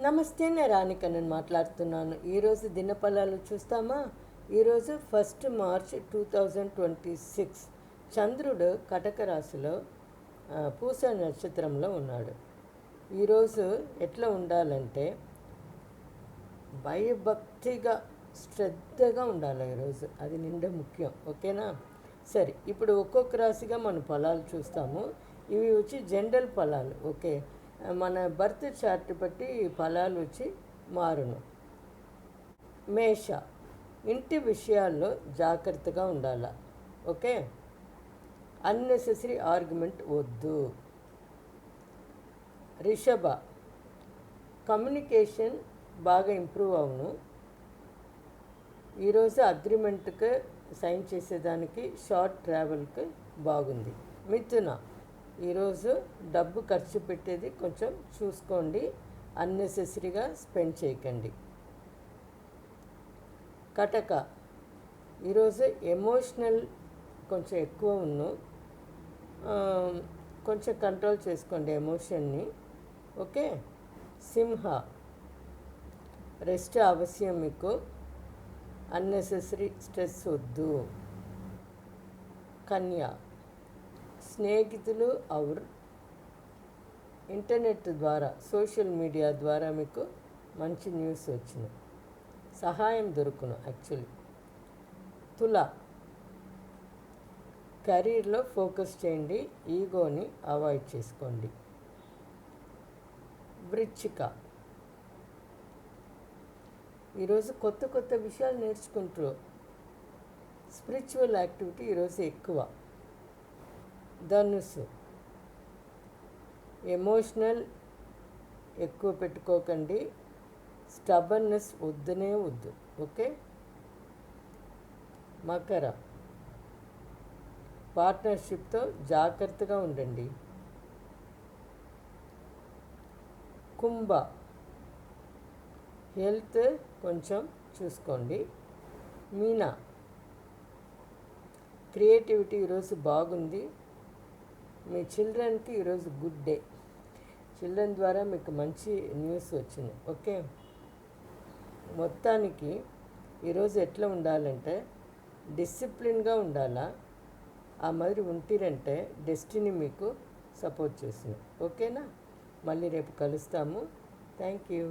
నమస్తే, నేను రాణికన్నన్ మాట్లాడుతున్నాను. ఈరోజు దినఫలాలు చూస్తామా? ఈరోజు 1 మార్చ్ 2026. చంద్రుడు కటక రాశిలో పూస నక్షత్రంలో ఉన్నాడు. ఈరోజు ఎట్లా ఉండాలంటే భయభక్తిగా శ్రద్ధగా ఉండాలి ఈరోజు. అది నిండా ముఖ్యం. ఓకేనా? సరే, ఇప్పుడు ఒక్కొక్క రాశిగా మనం ఫలాలు చూస్తాము. ఇవి వచ్చి జనరల్ ఫలాలు. ఓకే, మన బర్త్ చార్ట్ బట్టి ఫలాలు వచ్చి మారును. మేష, ఇంటి విషయాల్లో జాగ్రత్తగా ఉండాలి. ఓకే, అన్నెసెసరీ ఆర్గ్యుమెంట్ వద్దు. రిషభ, కమ్యూనికేషన్ బాగా ఇంప్రూవ్ అవును. ఈరోజు అగ్రిమెంట్కి సైన్ చేసేదానికి షార్ట్ ట్రావెల్కి బాగుంది. మిథున, ఈరోజు డబ్బు ఖర్చు పెట్టేది కొంచెం చూసుకోండి, అన్నెసెసరీగా స్పెండ్ చేయకండి. కటక, ఈరోజు ఎమోషనల్ కొంచెం ఎక్కువ ఉన్ను, కొంచెం కంట్రోల్ చేసుకోండి ఎమోషన్ని. ఓకే. సింహ, రెస్ట్ అవశ్యం మీకు, అన్నెసెసరీ స్ట్రెస్ వద్దు. కన్య, స్నేహితులు ఔర్ ఇంటర్నెట్ ద్వారా, సోషల్ మీడియా ద్వారా మీకు మంచి న్యూస్ వచ్చింది, సహాయం దొరుకును యాక్చువల్లీ. తుల, కెరీర్లో ఫోకస్ చేయండి, ఈగోని అవాయిడ్ చేసుకోండి. వృశ్చిక, ఈరోజు కొత్త కొత్త విషయాలు నేర్చుకుంటారు. స్పిరిచువల్ యాక్టివిటీ ఈరోజు ఎక్కువ. ధనుసు, ఎమోషనల్ ఎక్కువ పెట్టుకోకండి, స్టబర్నెస్ వద్దునే వద్దు. ఓకే. మకర, పార్ట్నర్షిప్తో జాగ్రత్తగా ఉండండి. కుంభ, హెల్త్ కొంచెం చూసుకోండి. మీనా, క్రియేటివిటీ ఈరోజు బాగుంది. మీ చిల్డ్రన్కి ఈరోజు గుడ్ డే. చిల్డ్రన్ ద్వారా మీకు మంచి న్యూస్ వచ్చింది. ఓకే. మొత్తానికి ఈరోజు ఎట్లా ఉండాలంటే డిసిప్లిన్గా ఉండాలా. ఆ మాదిరి ఉంటిరంటే డెస్టినీ మీకు సపోర్ట్ చేస్తుంది. ఓకేనా? మళ్ళీ రేపు కలుస్తాము. Thank you.